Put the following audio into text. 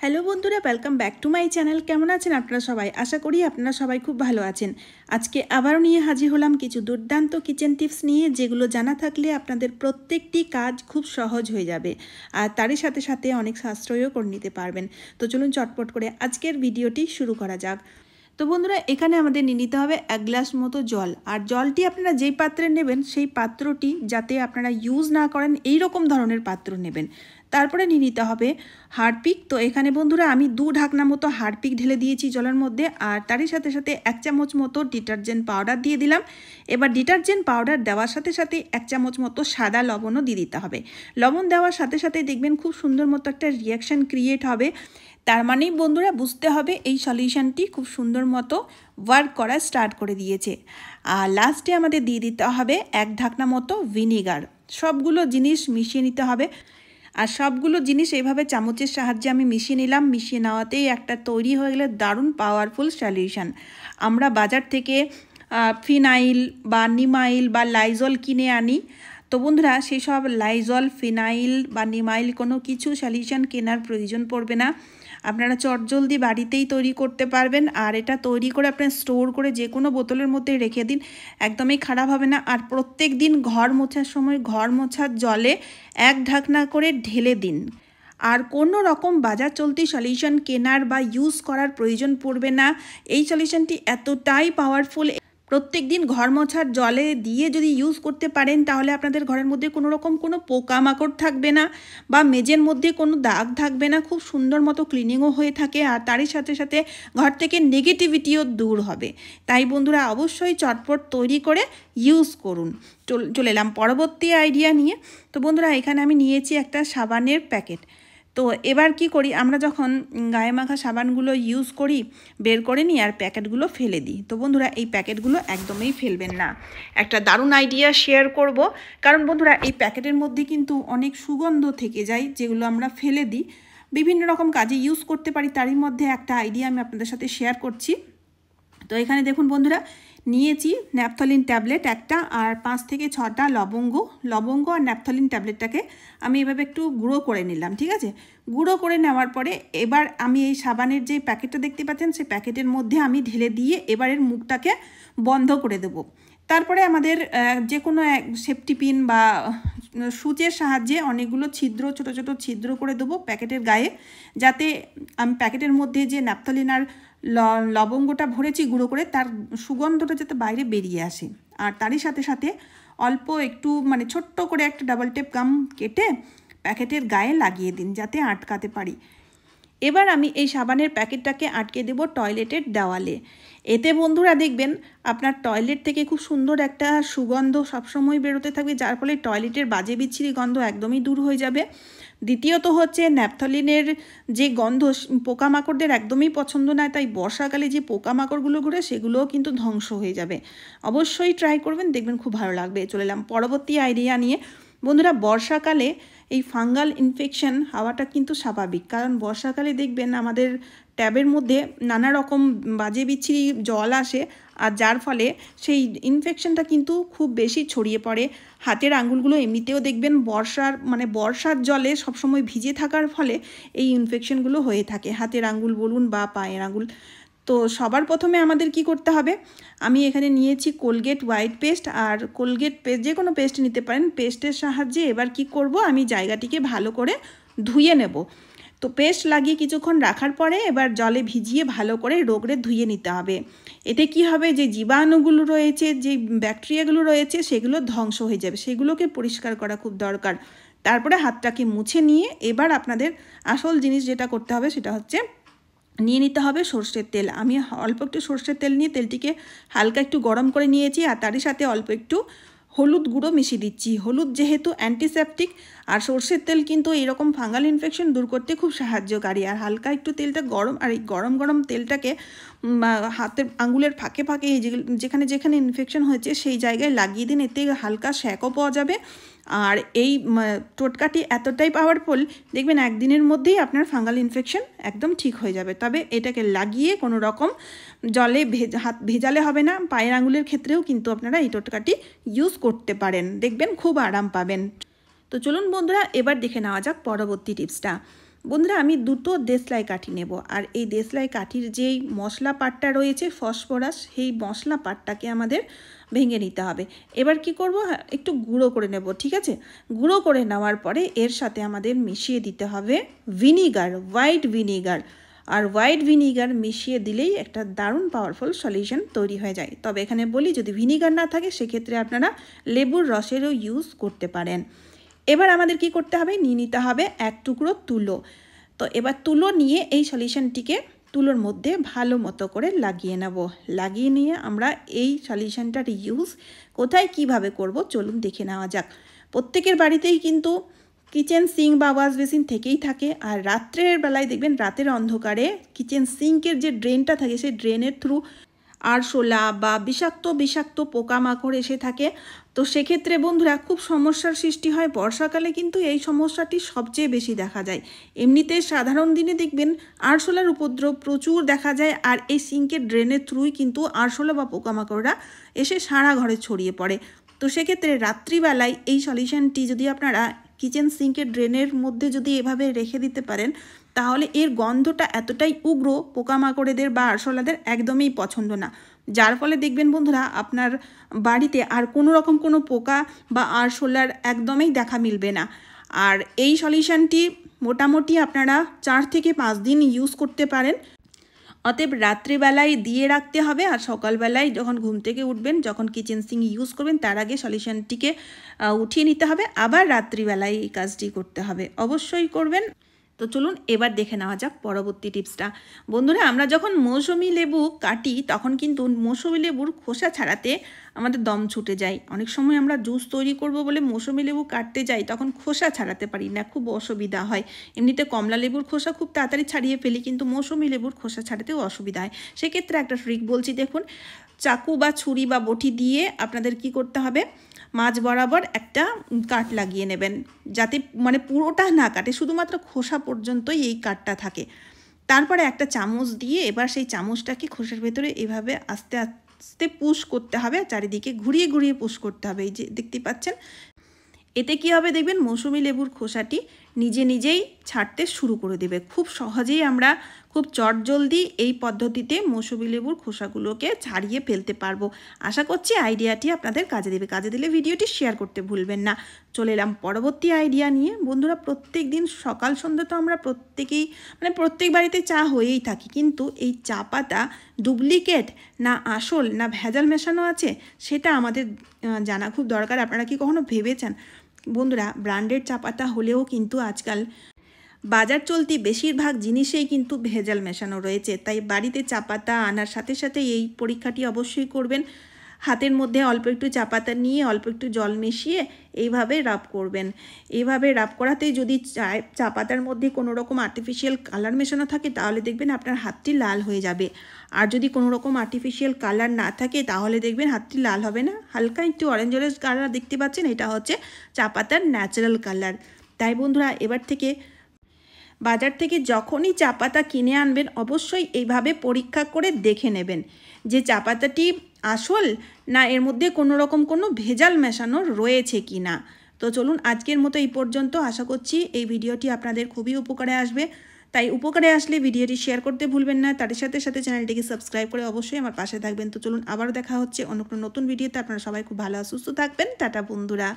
Hello বন্ধুরা, welcome back to my channel. কেমন আছেন আপনারা সবাই? আশা করি আপনারা সবাই খুব ভালো আছেন। আজকে আবারও নিয়ে হাজির হলাম কিছু দুর্দান্ত কিচেন টিপস নিয়ে, যেগুলো জানা থাকলে আপনাদের প্রত্যেকটি কাজ খুব সহজ হয়ে যাবে আর তারই সাথে সাথে অনেক সাশ্রয়ও করে নিতে পারবেন। তো চলুন চটপট করে আজকের ভিডিওটি শুরু করা যাক। তো বন্ধুরা, এখানে আমাদের নিয়ে নিতে হবে 1 গ্লাস মতো জল। আর জলটি আপনারা যেই পাত্রে নেবেন সেই পাত্রটি যাতে আপনারা ইউজ না করেন এই রকম ধরনের পাত্র নেবেন। তারপরে নিয়ে নিতে হবে হারপিক। তো এখানে বন্ধুরা আমি 2 ঢাকনা মতো হারপিক ঢেলে দিয়েছি জলের মধ্যে, আর তারই সাথে সাথে 1 চামচ মতো ডিটারজেন্ট পাউডার দিয়ে দিলাম। এবার ডিটারজেন্ট পাউডার দেওয়ার সাথে সাথে 1 চামচ মতো সাদা লবণও দিয়ে দিতে হবে। লবণ দেওয়ার সাথে সাথে দেখবেন খুব সুন্দর মতো একটা রিয়াকশান ক্রিয়েট হবে। তার মানেই বন্ধুরা বুঝতে হবে এই সলিউশনটি খুব সুন্দর মতো ওয়ার্ক করা স্টার্ট করে দিয়েছে। আর লাস্টে আমাদের দিয়ে দিতে হবে 1 ঢাকনা মতো ভিনিগার। সবগুলো জিনিস মিশিয়ে নিতে হবে। আর সবগুলো জিনিস এইভাবে চামচের সাহায্যে আমি মিশিয়ে নিলাম। মিশিয়ে নেওয়াতেই একটা তৈরি হয়ে গেলে দারুণ পাওয়ারফুল সলিউশন। আমরা বাজার থেকে ফিনাইল বা নিমাইল বা লাইজল কিনে আনি। তো বন্ধুরা, সেই সব লাইজল, ফিনাইল বা নিমাইল কোনো কিছু সলিউশন কেনার প্রয়োজন পড়বে না। আপনারা চটজলদি বাড়িতেই তৈরি করতে পারবেন। আর এটা তৈরি করে আপনারা স্টোর করে যে কোনো বোতলের মধ্যে রেখে দিন, একদমই খারাপ হবে না। আর প্রত্যেক দিন ঘর মোছার সময় ঘর মোছার জলে 1 ঢাকনা করে ঢেলে দিন। আর কোনো রকম বাজার চলতি সলিউশন কেনার বা ইউজ করার প্রয়োজন পড়বে না। এই সলিউশনটি এতটাই পাওয়ারফুল, প্রত্যেক দিন ঘর মোছার জলে দিয়ে যদি ইউজ করতে পারেন তাহলে আপনাদের ঘরের মধ্যে কোনো রকম কোনো পোকামাকড় থাকবে না বা মেঝের মধ্যে কোনো দাগ থাকবে না। খুব সুন্দর মতো ক্লিনিংও হয়ে থাকে, আর তারই সাথে সাথে ঘর থেকে নেগেটিভিটিও দূর হবে। তাই বন্ধুরা অবশ্যই চটপট তৈরি করে ইউজ করুন। চলে এলাম পরবর্তী আইডিয়া নিয়ে। তো বন্ধুরা, এখানে আমি নিয়েছি একটা সাবানের প্যাকেট। তো এবার কি করি, আমরা যখন গায়ে মাখা সাবানগুলো ইউজ করি বের করে নিই আর প্যাকেটগুলো ফেলে দিই। তো বন্ধুরা, এই প্যাকেটগুলো একদমই ফেলবেন না। একটা দারুণ আইডিয়া শেয়ার করব। কারণ বন্ধুরা, এই প্যাকেটের মধ্যে কিন্তু অনেক সুগন্ধ থেকে যায়, যেগুলো আমরা ফেলে দিই। বিভিন্ন রকম কাজে ইউজ করতে পারি, তারই মধ্যে একটা আইডিয়া আমি আপনাদের সাথে শেয়ার করছি। তো এখানে দেখুন বন্ধুরা, নিয়েছি ন্যাপথলিন ট্যাবলেট একটা, আর 5 থেকে 6টা লবঙ্গ আর ন্যাপথলিন ট্যাবলেটটাকে আমি এভাবে একটু গুঁড়ো করে নিলাম। ঠিক আছে, গুঁড়ো করে নেওয়ার পরে এবার আমি এই সাবানের যে প্যাকেটটা দেখতে পাচ্ছেন সেই প্যাকেটের মধ্যে আমি ঢেলে দিয়ে এবারের মুখটাকে বন্ধ করে দেব। তারপরে আমাদের যে কোনো সেফটি পিন বা সুচের সাহায্যে অনেকগুলো ছিদ্র, ছোট ছোট ছিদ্র করে দেবো প্যাকেটের গায়ে, যাতে আমি প্যাকেটের মধ্যে যে ন্যাপথলিন আর লবঙ্গটা ভরেছি গুঁড়ো করে, তার সুগন্ধটা যাতে বাইরে বেরিয়ে আসে। আর তারই সাথে সাথে অল্প একটু ছোট্ট করে একটা ডাবল টেপ গাম কেটে প্যাকেটের গায়ে লাগিয়ে দিন, যাতে আটকাতে পারি। এবার আমি এই সাবানের প্যাকেটটাকে আটকে দেব টয়লেটের দেওয়ালে। এতে বন্ধুরা দেখবেন আপনার টয়লেট থেকে খুব সুন্দর একটা সুগন্ধ সবসময় বেরোতে থাকবে, যার ফলে টয়লেটের বাজে বিচ্ছিরি গন্ধ একদমই দূর হয়ে যাবে। দ্বিতীয়ত হচ্ছে, ন্যাপথলিনের যে গন্ধ পোকামাকড়দের একদমই পছন্দ নয়, তাই বর্ষাকালে যে পোকামাকড়গুলো ঘুরে সেগুলোও কিন্তু ধ্বংস হয়ে যাবে। অবশ্যই ট্রাই করবেন, দেখবেন খুব ভালো লাগবে। চলে এলাম পরবর্তী আইডিয়া নিয়ে। বন্ধুরা, বর্ষাকালে এই ফাঙ্গাল ইনফেকশন হওয়াটা কিন্তু স্বাভাবিক, কারণ বর্ষাকালে দেখবেন আমাদের ট্যাবের মধ্যে নানা রকম বাজে বিচ্ছিরি জল আসে, আর যার ফলে সেই ইনফেকশনটা কিন্তু খুব বেশি ছড়িয়ে পড়ে। হাতের আঙুলগুলো এমনিতেও দেখবেন বর্ষার জলে সবসময় ভিজে থাকার ফলে এই ইনফেকশনগুলো হয়ে থাকে, হাতের আঙুল বলুন বা পায়ের আঙুল। তো সবার প্রথমে আমাদের কি করতে হবে, আমি এখানে নিয়েছি কোলগেট হোয়াইট পেস্ট, আর কোলগেট পেস্ট যে কোনো পেস্ট নিতে পারেন। পেস্টের সাহায্যে এবার কি করব, আমি জায়গাটিকে ভালো করে ধুয়ে নেব। তো পেস্ট লাগিয়ে কিছুক্ষণ রাখার পরে এবার জলে ভিজিয়ে ভালো করে রোগড়ে ধুয়ে নিতে হবে। এতে কি হবে, যে জীবাণুগুলো রয়েছে, যে ব্যাকটেরিয়াগুলো রয়েছে সেগুলো ধ্বংস হয়ে যাবে, সেগুলোকে পরিষ্কার করা খুব দরকার। তারপরে হাতটাকে মুছে নিয়ে এবার আপনাদের আসল জিনিস যেটা করতে হবে সেটা হচ্ছে নিয়ে নিতে হবে সর্ষের তেল। আমি অল্প একটু সর্ষের তেল নিয়ে তেলটিকে হালকা একটু গরম করে নিয়েছি, আর তারই সাথে অল্প একটু হলুদ গুঁড়ো মিশিয়ে দিচ্ছি। হলুদ যেহেতু অ্যান্টিসেপটিক, আর সর্ষের তেল কিন্তু এরকম ফাঙ্গাল ইনফেকশন দূর করতে খুব সাহায্যকারী। আর হালকা একটু তেলটা গরম, আর এই গরম গরম তেলটাকে হাতের আঙুলের ফাঁকে ফাঁকে যেখানে যেখানে ইনফেকশন হয়েছে সেই জায়গায় লাগিয়ে দিন, এতে হালকা শ্যাকও পাওয়া যাবে। আর এই টোটকাটি এতটাই পাওয়ারফুল, দেখবেন একদিনের মধ্যেই আপনার ফাঙ্গাল ইনফেকশন একদম ঠিক হয়ে যাবে। তবে এটাকে লাগিয়ে কোনো রকম জলে হাত ভেজালে হবে না। পায়ের আঙুলের ক্ষেত্রেও কিন্তু আপনারা এই টোটকাটি ইউজ করতে পারেন, দেখবেন খুব আরাম পাবেন। তো চলুন বন্ধুরা, এবার দেখে নেওয়া যাক পরবর্তী টিপসটা। বন্ধুরা আমি দুটো দেশলাই কাঠি নেব, আর এই দেশলাই কাঠির যেই মশলা পাটটা রয়েছে ফসফরাস, সেই মশলা পাটটাকে আমাদের ভেঙে নিতে হবে। এবার কি করব, একটু গুঁড়ো করে নেব, ঠিক আছে। গুঁড়ো করে নেওয়ার পরে এর সাথে আমাদের মিশিয়ে দিতে হবে ভিনিগার, হোয়াইট ভিনিগার। আর হোয়াইট ভিনিগার মিশিয়ে দিলেই একটা দারুণ পাওয়ারফুল সলিউশন তৈরি হয়ে যায়। তবে এখানে বলি, যদি ভিনিগার না থাকে সেক্ষেত্রে আপনারা লেবুর রসেরও ইউজ করতে পারেন। এবার আমাদের কি করতে হবে, নিয়ে নিতে হবে এক টুকরো তুলো। তো এবার তুলো নিয়ে এই সলিউশনটিকে তুলোর মধ্যে ভালো মতো করে লাগিয়ে নেব। লাগিয়ে নিয়ে আমরা এই সলিউশনটার ইউজ কোথায় কিভাবে করব চলুন দেখে নেওয়া যাক। প্রত্যেকের বাড়িতেই কিন্তু কিচেন সিঙ্ক বা ওয়াশ বেসিন থেকেই থাকে, আর রাত্রের বেলায় দেখবেন রাতের অন্ধকারে কিচেন সিঙ্কের যে ড্রেনটা থাকে সেই ড্রেনের থ্রু আরশোলা বা বিষাক্ত পোকামাকড় এসে থাকে। তো সেক্ষেত্রে বন্ধুরা খুব সমস্যার সৃষ্টি হয়। বর্ষাকালে কিন্তু এই সমস্যাটি সবচেয়ে বেশি দেখা যায়। এমনিতে সাধারণ দিনে দেখবেন আরশোলার উপদ্রব প্রচুর দেখা যায়, আর এই সিঙ্কের ড্রেনের থ্রুই কিন্তু আরশোলা বা পোকামাকড়রা এসে সারা ঘরে ছড়িয়ে পড়ে। তো সেক্ষেত্রে রাত্রিবেলায় এই সলিউশনটি যদি আপনারা কিচেন সিঙ্কের ড্রেনের মধ্যে যদি এভাবে রেখে দিতে পারেন, তাহলে এর গন্ধটা এতটাই উগ্র পোকামাকড়েদের বা আরশোলাদের একদমই পছন্দ না। যার ফলে দেখবেন বন্ধুরা আপনার বাড়িতে আর কোনো রকম কোনো পোকা বা আরশোলার একদমই দেখা মিলবে না। আর এই সলিউশনটি মোটামুটি আপনারা 4 থেকে 5 দিন ইউজ করতে পারেন। অতএব রাত্রিবেলায় দিয়ে রাখতে হবে, আর সকালবেলায় যখন ঘুম থেকে উঠবেন, যখন কিচেন সিঙ্ক ইউজ করবেন তার আগে সলিউশনটিকে উঠিয়ে নিতে হবে, আবার রাত্রিবেলায় এই কাজটি করতে হবে। অবশ্যই করবেন। তো চলুন এবার দেখে নেওয়া যাক পরবর্তী টিপসটা। বন্ধুরা আমরা যখন মৌসুমি লেবু কাটি তখন কিন্তু মৌসুমি লেবুর খোসা ছাড়াতে আমাদের দম ছুটে যায়। অনেক সময় আমরা জুস তৈরি করব বলে মৌসুমি লেবু কাটতে যাই, তখন খোসা ছাড়াতে পারি না, খুব অসুবিধা হয়। এমনিতে কমলা লেবুর খোসা খুব তাড়াতাড়ি ছাড়িয়ে ফেলি, কিন্তু মৌসুমি লেবুর খোসা ছাড়াতেও অসুবিধা হয়। সেক্ষেত্রে একটা ট্রিক বলছি দেখুন। চাকু বা ছুরি বা বটি দিয়ে আপনাদের কি করতে হবে, মাঝ বরাবর একটা কাট লাগিয়ে নেবেন, যাতে মানে পুরোটা না কাটে, শুধুমাত্র খোসা পর্যন্তই এই কাটটা থাকে। তারপরে একটা চামচ দিয়ে এবার সেই চামচটাকে খোসার ভেতরে এভাবে আস্তে আস্তে পুশ করতে হবে, চারিদিকে ঘুরিয়ে ঘুরিয়ে পুশ করতে হবে। এই যে দেখতে পাচ্ছেন, এতে কি হবে দেখবেন মৌসুমি লেবুর খোসাটি নিজে নিজেই ছাড়তে শুরু করে দেবে। খুব সহজেই আমরা খুব চটজলদি এই পদ্ধতিতে মৌসুমি লেবুর খোসাগুলোকে ছাড়িয়ে ফেলতে পারবো। আশা করছি আইডিয়াটি আপনাদের কাজে দেবে। কাজে দিলে ভিডিওটি শেয়ার করতে ভুলবেন না। চলে এলাম পরবর্তী আইডিয়া নিয়ে। বন্ধুরা প্রত্যেক দিন সকাল সন্ধ্যা তো আমরা প্রত্যেকেই প্রত্যেক বাড়িতে চা হয়েই থাকি, কিন্তু এই চা পাতা ডুপ্লিকেট না আসল না ভেজাল মেশানো আছে সেটা আমাদের জানা খুব দরকার। আপনারা কি কখনো ভেবেছেন বন্ধুরা, ব্র্যান্ডেড চা পাতা হলেও কিন্তু আজকাল বাজার চলতি বেশিরভাগ জিনিসেই কিন্তু ভেজাল মেশানো রয়েছে। তাই বাড়িতে চা পাতা আনার সাথে সাথে এই পরীক্ষাটি অবশ্যই করবেন। হাতের মধ্যে অল্প একটু চা পাতা নিয়ে অল্প একটু জল মিশিয়ে এইভাবে রাব করবেন। এইভাবে রাব করাতেই যদি চা পাতার মধ্যে কোনো রকম আর্টিফিশিয়াল কালার মেশানো থাকে তাহলে দেখবেন আপনার হাতটি লাল হয়ে যাবে। আর যদি কোনো রকম আর্টিফিশিয়াল কালার না থাকে তাহলে দেখবেন হাতটি লাল হবে না, হালকা একটু অরেঞ্জ অরেঞ্জ কালার দেখতে পাচ্ছেন, এটা হচ্ছে চা পাতার ন্যাচারাল কালার। তাই বন্ধুরা এবার থেকে বাজার থেকে যখনই চা পাতা কিনে আনবেন অবশ্যই এইভাবে পরীক্ষা করে দেখে নেবেন যে চা পাতাটি আসল না এর মধ্যে কোনো রকম কোনো ভেজাল মেশানো রয়েছে কি না। তো চলুন আজকের মতো এই পর্যন্ত। আশা করছি এই ভিডিওটি আপনাদের খুবই উপকারে আসবে। তাই উপকারে আসলে ভিডিওটি শেয়ার করতে ভুলবেন না। তার সাথে সাথে চ্যানেলটিকে সাবস্ক্রাইব করে অবশ্যই আমার পাশে থাকবেন। তো চলুন আবারও দেখা হচ্ছে অন্য কোনো নতুন ভিডিওতে। আপনারা সবাই খুব ভালো সুস্থ থাকবেন। টাটা বন্ধুরা।